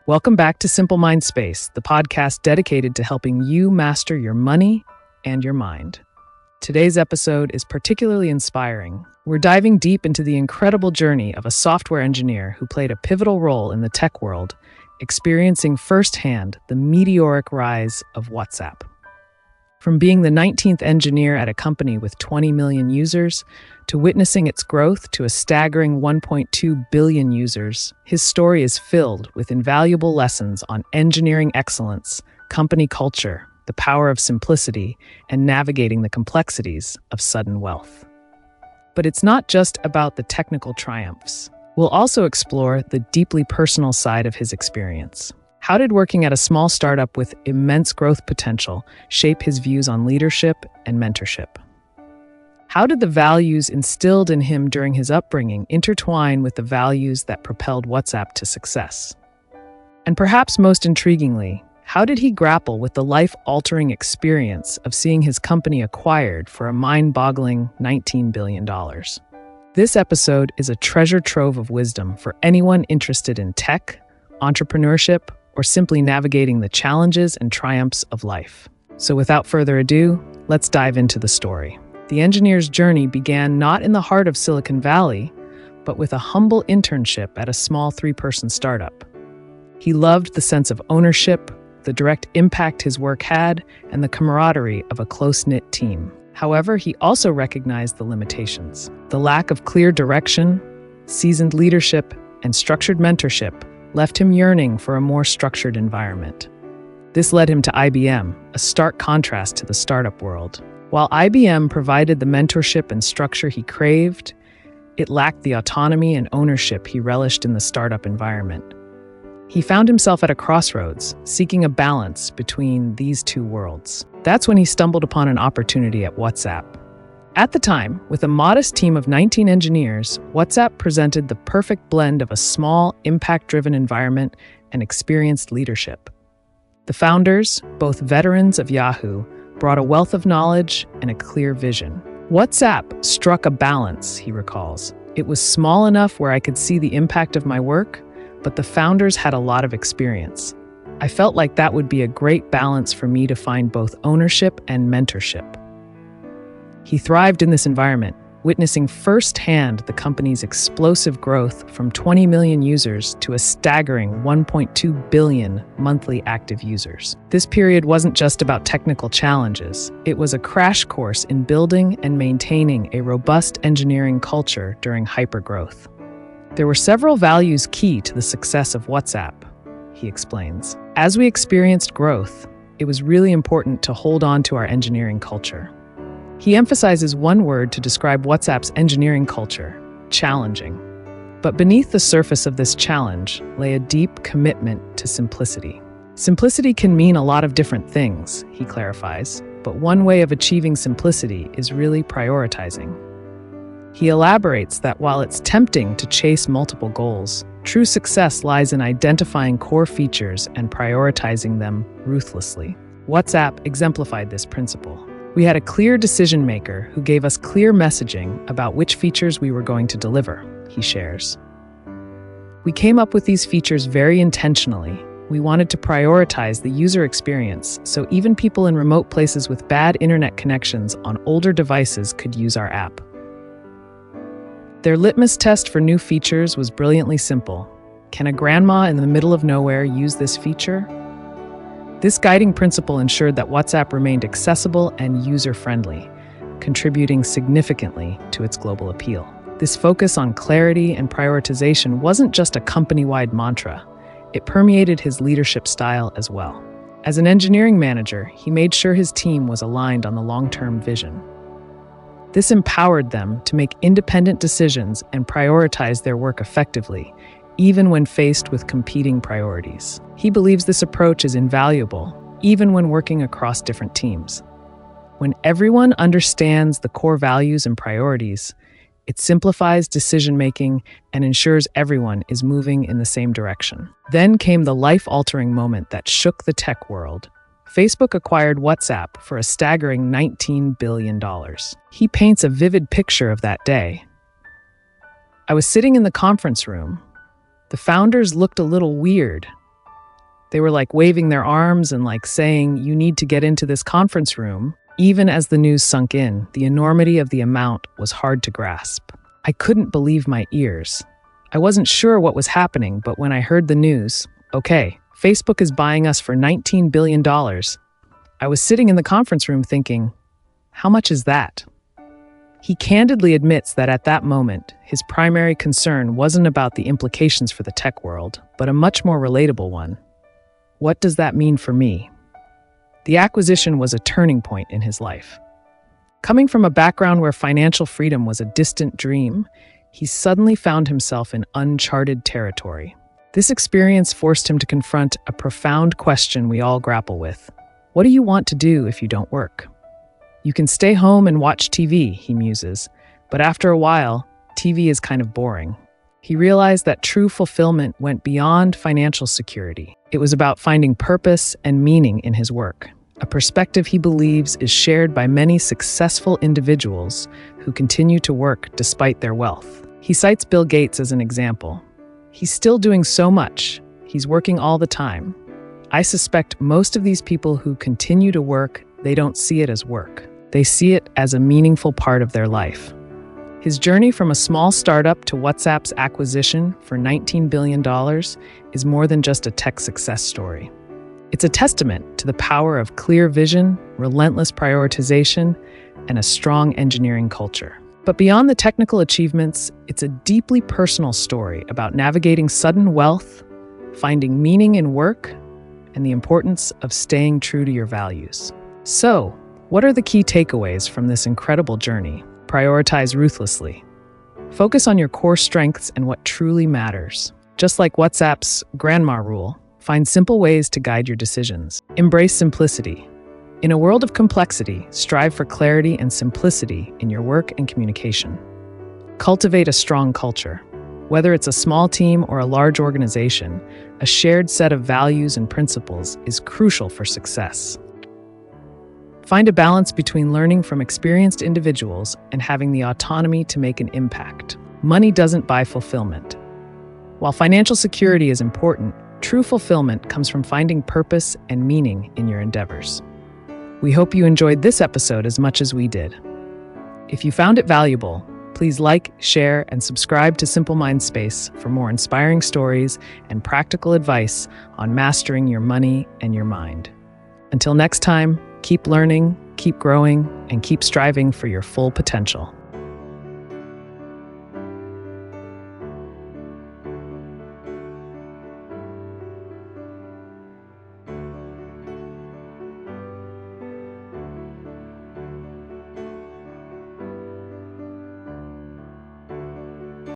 Welcome back to Simple Mind Space, the podcast dedicated to helping you master your money and your mind. Today's episode is particularly inspiring. We're diving deep into the incredible journey of a software engineer who played a pivotal role in the tech world, experiencing firsthand the meteoric rise of WhatsApp. From being the 19th engineer at a company with 20 million users to witnessing its growth to a staggering 1.2 billion users, his story is filled with invaluable lessons on engineering excellence, company culture, the power of simplicity, and navigating the complexities of sudden wealth. But it's not just about the technical triumphs. We'll also explore the deeply personal side of his experience. How did working at a small startup with immense growth potential shape his views on leadership and mentorship? How did the values instilled in him during his upbringing intertwine with the values that propelled WhatsApp to success? And perhaps most intriguingly, how did he grapple with the life-altering experience of seeing his company acquired for a mind-boggling $19 billion? This episode is a treasure trove of wisdom for anyone interested in tech, entrepreneurship, or simply navigating the challenges and triumphs of life. So without further ado, let's dive into the story. The engineer's journey began not in the heart of Silicon Valley, but with a humble internship at a small 3-person startup. He loved the sense of ownership, the direct impact his work had, and the camaraderie of a close-knit team. However, he also recognized the limitations. The lack of clear direction, seasoned leadership, and structured mentorship left him yearning for a more structured environment. This led him to IBM, a stark contrast to the startup world. While IBM provided the mentorship and structure he craved, it lacked the autonomy and ownership he relished in the startup environment. He found himself at a crossroads, seeking a balance between these two worlds. That's when he stumbled upon an opportunity at WhatsApp. At the time, with a modest team of 19 engineers, WhatsApp presented the perfect blend of a small, impact-driven environment and experienced leadership. The founders, both veterans of Yahoo, brought a wealth of knowledge and a clear vision. WhatsApp struck a balance, he recalls. It was small enough where I could see the impact of my work, but the founders had a lot of experience. I felt like that would be a great balance for me to find both ownership and mentorship. He thrived in this environment, witnessing firsthand the company's explosive growth from 20 million users to a staggering 1.2 billion monthly active users. This period wasn't just about technical challenges. It was a crash course in building and maintaining a robust engineering culture during hypergrowth. There were several values key to the success of WhatsApp, he explains. As we experienced growth, it was really important to hold on to our engineering culture. He emphasizes one word to describe WhatsApp's engineering culture: challenging. But beneath the surface of this challenge lay a deep commitment to simplicity. Simplicity can mean a lot of different things, he clarifies, but one way of achieving simplicity is really prioritizing. He elaborates that while it's tempting to chase multiple goals, true success lies in identifying core features and prioritizing them ruthlessly. WhatsApp exemplified this principle. We had a clear decision maker who gave us clear messaging about which features we were going to deliver, he shares. We came up with these features very intentionally. We wanted to prioritize the user experience, so even people in remote places with bad internet connections on older devices could use our app. Their litmus test for new features was brilliantly simple. Can a grandma in the middle of nowhere use this feature? This guiding principle ensured that WhatsApp remained accessible and user-friendly, contributing significantly to its global appeal. This focus on clarity and prioritization wasn't just a company-wide mantra. It permeated his leadership style as well. As an engineering manager, he made sure his team was aligned on the long-term vision. This empowered them to make independent decisions and prioritize their work effectively, even when faced with competing priorities. He believes this approach is invaluable, even when working across different teams. When everyone understands the core values and priorities, it simplifies decision-making and ensures everyone is moving in the same direction. Then came the life-altering moment that shook the tech world. Facebook acquired WhatsApp for a staggering $19 billion. He paints a vivid picture of that day. I was sitting in the conference room. The founders looked a little weird. They were like waving their arms and like saying, "You need to get into this conference room." Even as the news sunk in, the enormity of the amount was hard to grasp. I couldn't believe my ears. I wasn't sure what was happening, but when I heard the news, okay, Facebook is buying us for $19 billion, I was sitting in the conference room thinking, how much is that? He candidly admits that at that moment, his primary concern wasn't about the implications for the tech world, but a much more relatable one. What does that mean for me? The acquisition was a turning point in his life. Coming from a background where financial freedom was a distant dream, he suddenly found himself in uncharted territory. This experience forced him to confront a profound question we all grapple with. What do you want to do if you don't work? You can stay home and watch TV, he muses, but after a while, TV is kind of boring. He realized that true fulfillment went beyond financial security. It was about finding purpose and meaning in his work, a perspective he believes is shared by many successful individuals who continue to work despite their wealth. He cites Bill Gates as an example. He's still doing so much. He's working all the time. I suspect most of these people who continue to work, they don't see it as work. They see it as a meaningful part of their life. His journey from a small startup to WhatsApp's acquisition for $19 billion is more than just a tech success story. It's a testament to the power of clear vision, relentless prioritization, and a strong engineering culture. But beyond the technical achievements, it's a deeply personal story about navigating sudden wealth, finding meaning in work, and the importance of staying true to your values. So, what are the key takeaways from this incredible journey? Prioritize ruthlessly. Focus on your core strengths and what truly matters. Just like WhatsApp's grandma rule, find simple ways to guide your decisions. Embrace simplicity. In a world of complexity, strive for clarity and simplicity in your work and communication. Cultivate a strong culture. Whether it's a small team or a large organization, a shared set of values and principles is crucial for success. Find a balance between learning from experienced individuals and having the autonomy to make an impact. Money doesn't buy fulfillment. While financial security is important, true fulfillment comes from finding purpose and meaning in your endeavors. We hope you enjoyed this episode as much as we did. If you found it valuable, please like, share, and subscribe to Simple Mind Space for more inspiring stories and practical advice on mastering your money and your mind. Until next time, keep learning, keep growing, and keep striving for your full potential.